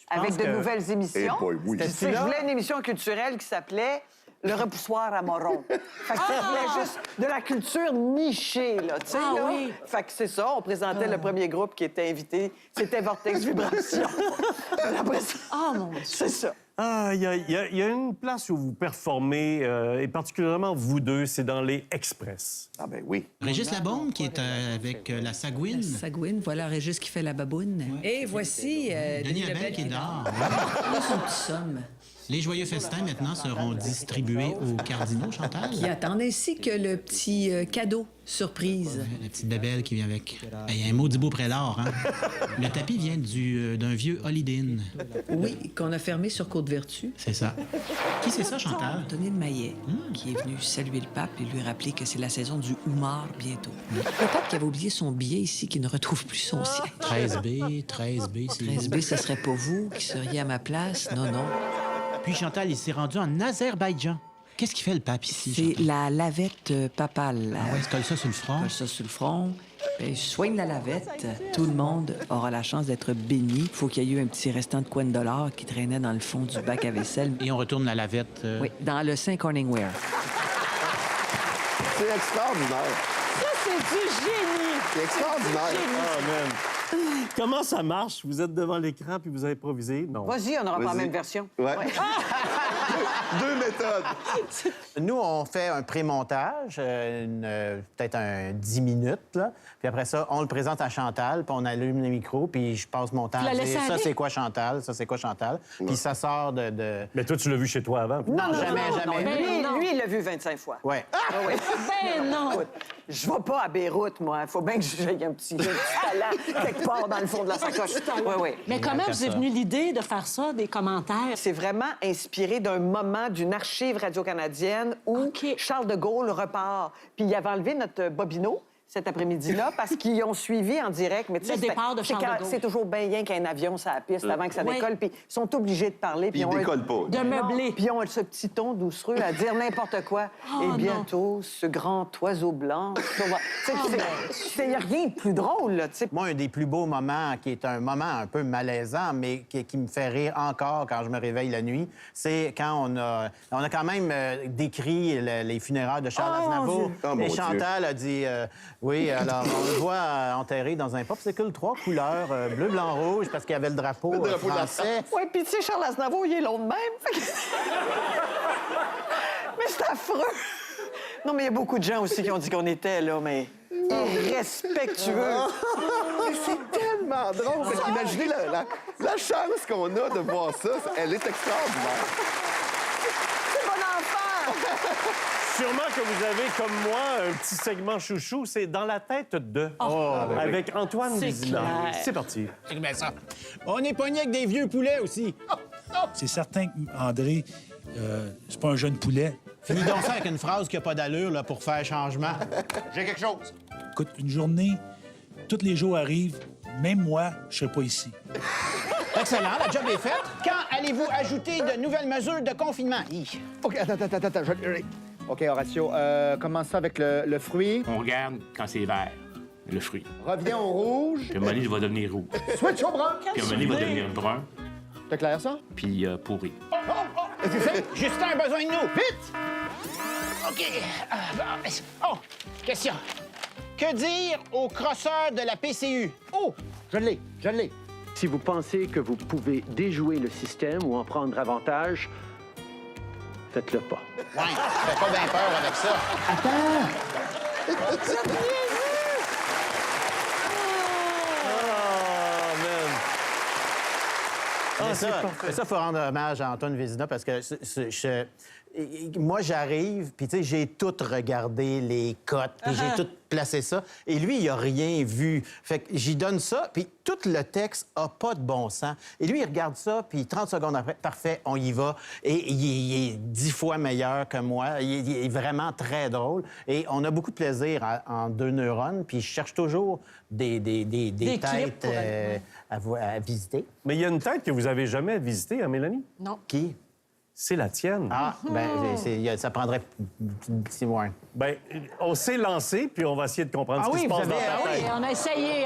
avec de que- nouvelles émissions. Eh boy, oui. Puis, tu sais, je voulais une émission culturelle qui s'appelait le repoussoir à Moron. Fait que ça voulait juste de la culture nichée, là, tu sais, là. Oui. Fait que c'est ça, on présentait le premier groupe qui était invité. C'était Vortex Vibration. Après ça, Mon Dieu. c'est ça. Ah, il y a une place où vous performez, et particulièrement vous deux, c'est dans les Express. Ah ben oui. Régis Labaume, qui est avec la Sagouine. Sagouine, voilà Régis qui fait la baboune. Et voici Denis Abel qui est dehors. Là, son petit somme. Les joyeux festins, maintenant, seront distribués aux cardinaux, Chantal. Qui attendent, ainsi que le petit cadeau surprise. La petite bébelle qui vient avec. Il y a un maudit beau prélat, hein? Le tapis vient d'un vieux Holiday Inn. Oui, qu'on a fermé sur Côte-Vertu. C'est ça. Qui c'est ça, Chantal? Anthony de Maillet, qui est venu saluer le pape et lui rappeler que c'est la saison du houmar bientôt. Le pape qui avait oublié son billet ici, qui ne retrouve plus son siège. 13B, 13B, c'est... 13B, ce serait pas vous qui seriez à ma place? Non, non. Puis Chantal, il s'est rendu en Azerbaïdjan. Qu'est-ce qu'il fait, le pape, ici? C'est la lavette papale. Ah ouais, il se colle ça sur le front. Colle ça sur le front. Ben, je soigne la lavette. Tout le monde aura la chance d'être béni. Faut qu'il y ait eu un petit restant de coin de dollar qui traînait dans le fond du bac à vaisselle. Et on retourne la lavette... Oui, dans le Saint Corningware. C'est extraordinaire. Ça, c'est du génie! C'est extraordinaire. Ah, man. Comment ça marche? Vous êtes devant l'écran puis vous improvisez? Non. Vas-y, on n'aura pas la même version. Ouais. Deux méthodes. Nous, on fait un pré-montage, peut-être un 10 minutes, là. Puis après ça, on le présente à Chantal, puis on allume les micros, puis je passe mon temps à dire ça, c'est quoi Chantal, ça, c'est quoi Chantal. Puis ça sort de... Mais toi, tu l'as vu chez toi avant? Non, jamais. Lui, il l'a vu 25 fois. Ouais. Ouais. Ben non! Écoute, je vais pas à Beyrouth, moi. Il faut bien que j'aie un petit talent quelque part dans le fond de la sacoche. Oui, oui. Mais comment vous est venue l'idée de faire ça, des commentaires? C'est vraiment inspiré d'un moment d'une archive radio-canadienne où Charles de Gaulle repart. Puis il avait enlevé notre bobino cet après-midi-là parce qu'ils ont suivi en direct. Mais tu sais, Le départ de Charles de Gaulle. c'est toujours bien rien qu'un avion sur la piste avant que ça décolle. Puis ils sont obligés de parler. Puis ils décollent pas. De meubler. Puis ils ont ce petit ton doucereux à dire n'importe quoi. Et bientôt, ce grand oiseau blanc... Il n'y a rien de plus drôle, là, tu sais. Moi, un des plus beaux moments, qui est un moment un peu malaisant, mais qui me fait rire encore quand je me réveille la nuit, c'est quand on a quand même décrit les funérailles de Charles Aznavour. Et Chantal a dit... oui, alors, on le voit enterré dans un popsicle 3 couleurs, bleu, blanc, rouge, parce qu'il y avait le drapeau français. Oui, puis tu sais, Charles Aznavour, il est long de même. Mais c'est affreux. Non, mais il y a beaucoup de gens aussi qui ont dit qu'on était, là, mais irrespectueux. Mais c'est tellement drôle. Parce qu'imaginez la chance qu'on a de voir ça. Elle est extraordinaire. C'est bon enfant! Sûrement que vous avez, comme moi, un petit segment chouchou. C'est Dans la tête de... avec Antoine Vézina. C'est parti. C'est bien ça. On est pogné avec des vieux poulets aussi. C'est certain qu'André, c'est pas un jeune poulet. Finis donc ça avec une phrase qui n'a pas d'allure là, pour faire changement. J'ai quelque chose. Écoute, une journée, tous les jours arrivent, même moi, je serai pas ici. Excellent, la job est faite. Quand allez-vous ajouter de nouvelles mesures de confinement? OK, attends. OK, Horatio, commence ça avec le fruit. On regarde quand c'est vert, le fruit. Reviens au rouge. Puis à un moment donné, il va devenir rouge. Switch au brun. Puis à un moment donné, il va devenir brun. C'est clair, ça? Puis pourri. C'est fait. Justin a besoin de nous. Vite! OK. Oh, question. Que dire aux crosseurs de la PCU? Oh, je l'ai. Si vous pensez que vous pouvez déjouer le système ou en prendre avantage, faites-le pas. Ouais, fais pas bien peur avec ça. Mais ça, il faut rendre hommage à Antoine Vézina parce que moi, j'arrive, puis tu sais, j'ai tout regardé, les cotes, puis j'ai tout placé ça. Et lui, il a rien vu. Fait que j'y donne ça, puis tout le texte a pas de bon sens. Et lui, il regarde ça, puis 30 secondes après, parfait, on y va. Et il est 10 fois meilleur que moi. Il est vraiment très drôle. Et on a beaucoup de plaisir en deux neurones, puis je cherche toujours des têtes à visiter. Mais il y a une tête que vous avez jamais visitée, hein, Mélanie? Non. Qui? C'est la tienne. Ah, bien, ça prendrait 6 mois. Bien, on s'est lancé, puis on va essayer de comprendre ce qui se passe dans ta tête. Oui, on a essayé.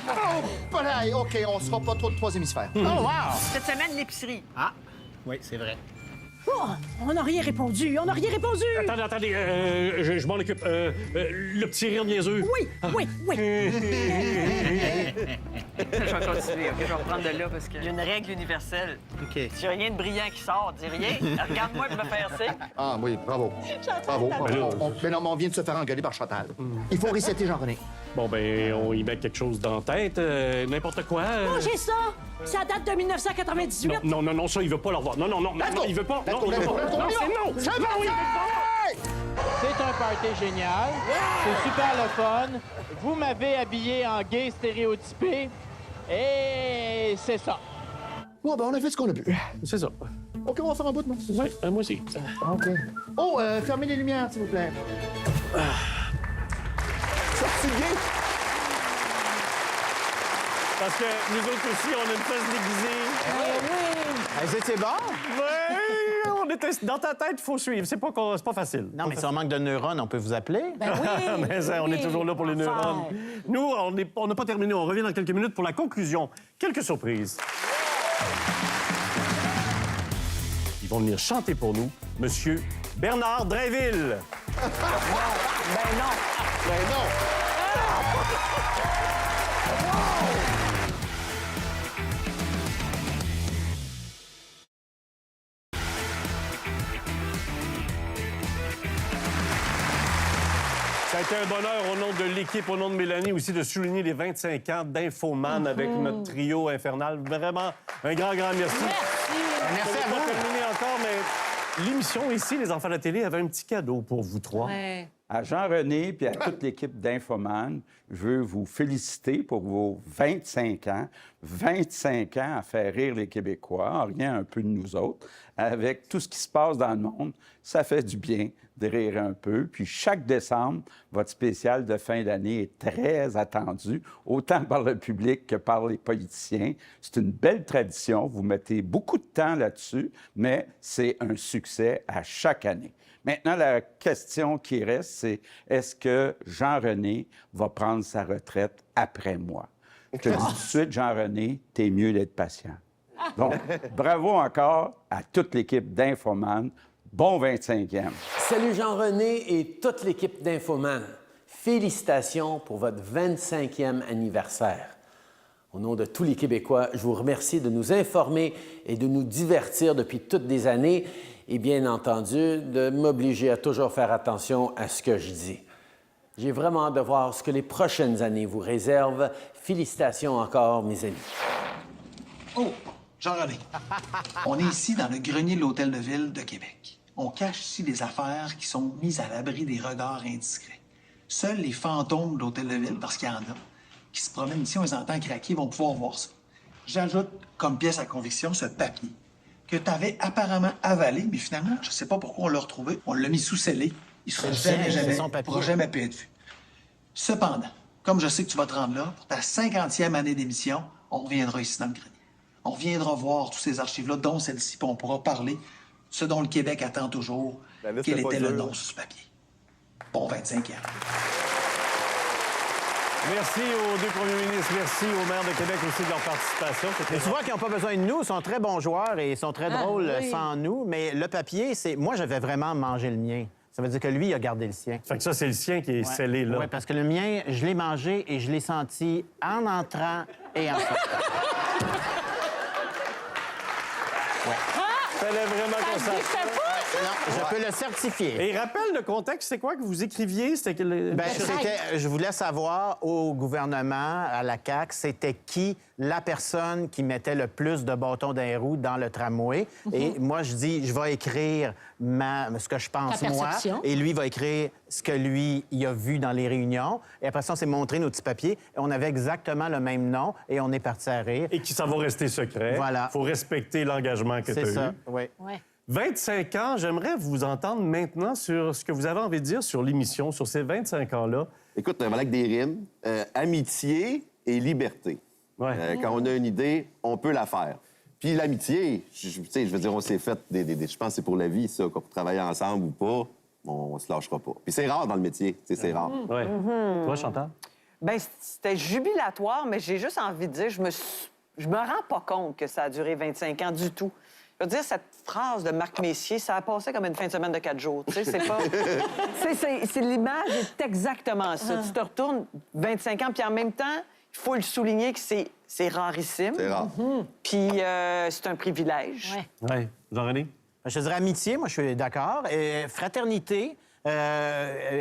Oh, pareil, OK, on sera pas trop de 3 hémisphères. Oh, wow! Cette semaine, l'épicerie. Ah, oui, c'est vrai. Oh, on n'a rien répondu, on n'a rien répondu! Attendez, je m'en occupe. Le petit rire niaiseux. Oui. Je vais continuer, OK? Je vais reprendre de là parce qu'il y a une règle universelle. OK. S'il n'y a rien de brillant qui sort, dis rien. Regarde-moi et me faire signe. Ah oui, bravo. Bravo. Mais non, mais on vient de se faire engueuler par Chantal. Il faut resetter Jean-René. Bon, ben, on y met quelque chose dans la tête, n'importe quoi. Mangez ça! Ça date de 1998. Non, ça, il veut pas le revoir. Non, il veut pas. Non, il veut pas. Non, c'est non! C'est un party génial. C'est super le fun. Vous m'avez habillé en gay stéréotypé. Et c'est ça. Bon, ben, on a fait ce qu'on a pu. C'est ça. OK, on va faire un bout de moi. Oui, moi aussi. OK. Oh, fermez les lumières, s'il vous plaît. Sorti gay! Parce que nous autres aussi, on a une face déguisée. Vous étiez bon? Oui, on était... Dans ta tête, il faut suivre. C'est pas facile. Non, mais si on manque de neurones, on peut vous appeler. Ben oui! Mais ça, on est toujours là pour les neurones. Nous, on n'a pas terminé. On revient dans quelques minutes pour la conclusion. Quelques surprises. Ils vont venir chanter pour nous Monsieur Bernard Drinville. Ben non. Ça a été un bonheur au nom de l'équipe, au nom de Mélanie aussi, de souligner les 25 ans d'Infoman avec notre trio infernal. Vraiment, un grand merci. Merci à On va vous. pas terminer encore, mais l'émission ici, les enfants de la télé, avait un petit cadeau pour vous trois. Ouais. À Jean-René puis à toute l'équipe d'Infoman, je veux vous féliciter pour vos 25 ans. 25 ans à faire rire les Québécois, en rien un peu de nous autres. Avec tout ce qui se passe dans le monde, ça fait du bien de rire un peu. Puis chaque décembre, votre spécial de fin d'année est très attendu, autant par le public que par les politiciens. C'est une belle tradition. Vous mettez beaucoup de temps là-dessus, mais c'est un succès à chaque année. Maintenant, la question qui reste, c'est est-ce que Jean-René va prendre sa retraite après moi? Je te dis tout de suite, Jean-René, t'es mieux d'être patient. Donc, bravo encore à toute l'équipe d'Infoman. Bon 25e. Salut Jean-René et toute l'équipe d'Infoman. Félicitations pour votre 25e anniversaire. Au nom de tous les Québécois, je vous remercie de nous informer et de nous divertir depuis toutes des années et bien entendu de m'obliger à toujours faire attention à ce que je dis. J'ai vraiment hâte de voir ce que les prochaines années vous réservent. Félicitations encore, mes amis. Oh, Jean-René, on est ici dans le grenier de l'Hôtel de Ville de Québec. On cache ici des affaires qui sont mises à l'abri des regards indiscrets. Seuls les fantômes de l'Hôtel de Ville, parce qu'il y en a, qui se promènent ici, on les entend craquer, vont pouvoir voir ça. J'ajoute comme pièce à conviction ce papier que tu avais apparemment avalé, mais finalement, je sais pas pourquoi on l'a retrouvé. On l'a mis sous scellé. Il sera pourra jamais pu être vu. Cependant, comme je sais que tu vas te rendre là, pour ta 50e année d'émission, on reviendra ici dans le grenier. On reviendra voir tous ces archives-là, dont celle-ci, puis on pourra parler de ce dont le Québec attend toujours, quel était le nom sur ce papier. Bon 25e. Merci aux deux premiers ministres. Merci au maire de Québec aussi de leur participation. Mais tu vois qu'ils n'ont pas besoin de nous. Ils sont très bons joueurs et ils sont très drôles oui. sans nous. Mais le papier, c'est... Moi, je vais vraiment manger le mien. Ça veut dire que lui, il a gardé le sien. Fait que ça, c'est le sien qui est scellé, là. Oui, parce que le mien, je l'ai mangé et je l'ai senti en entrant et en sortant. Fallait vraiment qu'on sache. Non, je peux le certifier. Et rappelle le contexte, c'est quoi que vous écriviez? C'était que je voulais savoir au gouvernement, à la CAQ, c'était qui la personne qui mettait le plus de bâtons dans les roues dans le tramway. Et moi, je dis, je vais écrire ce que je pense, moi. Et lui va écrire ce que lui, il a vu dans les réunions. Et après ça, on s'est montré nos petits papiers. Et on avait exactement le même nom. Et on est parti à rire. Et qui ça va rester secret. Voilà. Il faut respecter l'engagement que tu as eu. C'est ça, oui. 25 ans, j'aimerais vous entendre maintenant sur ce que vous avez envie de dire sur l'émission, sur ces 25 ans-là. Écoute, voilà avec des rimes. Amitié et liberté. Quand on a une idée, on peut la faire. Puis l'amitié, je veux dire, on s'est fait je pense que c'est pour la vie, ça, qu'on peut travailler ensemble ou pas, on se lâchera pas. Puis c'est rare dans le métier, c'est rare. Ouais. Toi, Chantal? Bien, c'était jubilatoire, mais j'ai juste envie de dire, je me rends pas compte que ça a duré 25 ans du tout. Je veux dire, cette phrase de Marc Messier, ça a passé comme une fin de semaine de 4 jours. Tu sais, c'est pas... l'image est exactement ça. Tu te retournes 25 ans, puis en même temps, il faut le souligner que c'est rarissime. C'est rare. Puis c'est un privilège. Oui. Jean-René? Je dirais amitié, moi, je suis d'accord. Et fraternité.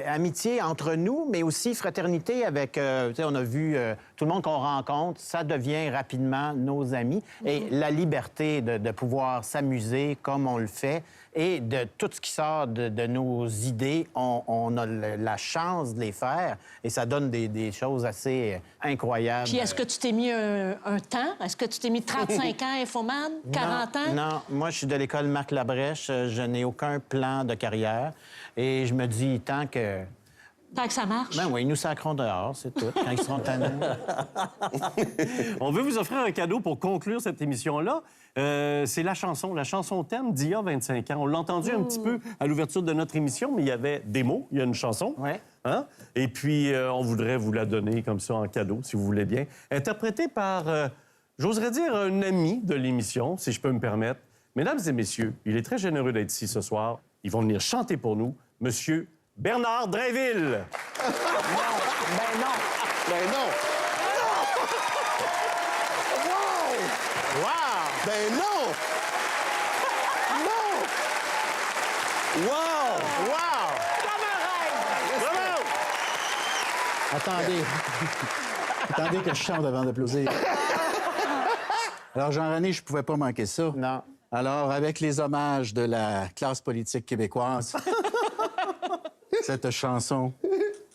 Amitié entre nous, mais aussi fraternité avec, tu sais, on a vu tout le monde qu'on rencontre, ça devient rapidement nos amis. Et la liberté de pouvoir s'amuser comme on le fait et de tout ce qui sort de nos idées, on a la chance de les faire et ça donne des choses assez incroyables. Puis est-ce que tu t'es mis un temps? Est-ce que tu t'es mis 35 ans infoman? 40 ans? Non, moi, je suis de l'école Marc Labrèche. Je n'ai aucun plan de carrière. Et je me dis, tant que ça marche? Ben oui, nous sacrons dehors, c'est tout, quand ils seront tannés. On veut vous offrir un cadeau pour conclure cette émission-là. C'est la chanson thème d'il y a 25 ans. On l'a entendu un petit peu à l'ouverture de notre émission, mais il y avait des mots, il y a une chanson. Ouais. Hein? Et puis, on voudrait vous la donner comme ça en cadeau, si vous voulez bien. Interprétée par, j'oserais dire, un ami de l'émission, si je peux me permettre. Mesdames et messieurs, il est très généreux d'être ici ce soir. Ils vont venir chanter pour nous, Monsieur Bernard Drinville. Ben non! Wow! Ben non! Non! Wow! Wow! Bravo! Attendez. Attendez que je chante avant d'applaudir. Alors, Jean-René, je pouvais pas manquer ça. Non. Alors, avec les hommages de la classe politique québécoise, cette chanson.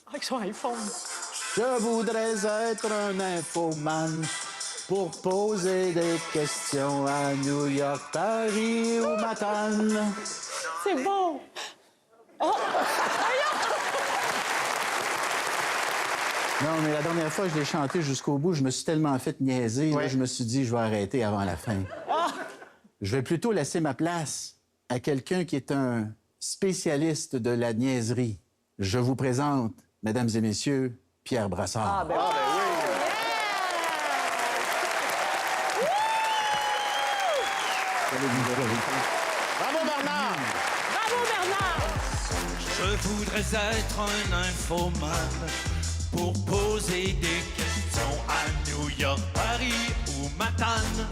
Avec son iPhone. Je voudrais être un infomane pour poser des questions à New York, Paris ou Matane. C'est bon! Oh! Non, mais la dernière fois, je l'ai chanté jusqu'au bout. Je me suis tellement fait niaiser. Là, je me suis dit, je vais arrêter avant la fin. Je vais plutôt laisser ma place à quelqu'un qui est un spécialiste de la niaiserie. Je vous présente, mesdames et messieurs, Pierre Brassard. Ah, ben oui! Bravo, Bernard! Bravo, Bernard! Je voudrais être un infomane pour poser des questions à New York, Paris ou Matane.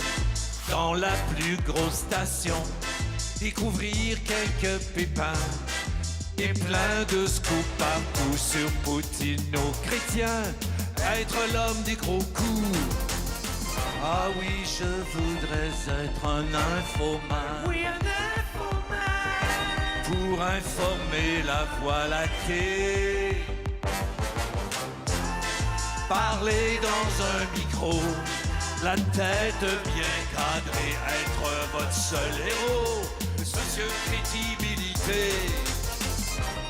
Dans la plus grosse station, découvrir quelques pépins et plein de scoops partout sur Poutine aux chrétiens. Être l'homme des gros coups. Ah oui, je voudrais être un infomane. Oui, un infomane. Pour informer la Voie lactée. Parler dans un micro, la tête bien cadrée, être votre seul héros. Monsieur Crédibilité.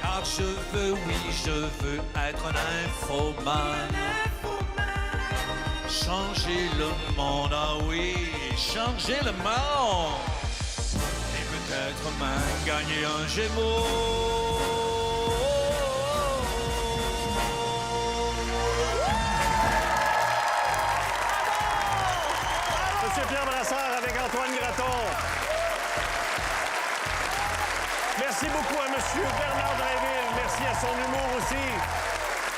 Car je veux, oui, je veux être un infomane. Changer le monde, ah oui, changer le monde. Et peut-être même gagner un Gémeaux. Monsieur Pierre Brassard avec Antoine Graton. Merci beaucoup à Monsieur Bernard Drinville. Merci à son humour aussi.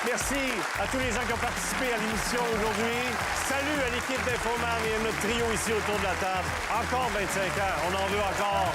Merci à tous les gens qui ont participé à l'émission aujourd'hui. Salut à l'équipe d'Infoman et à notre trio ici autour de la table. Encore 25 ans, on en veut encore.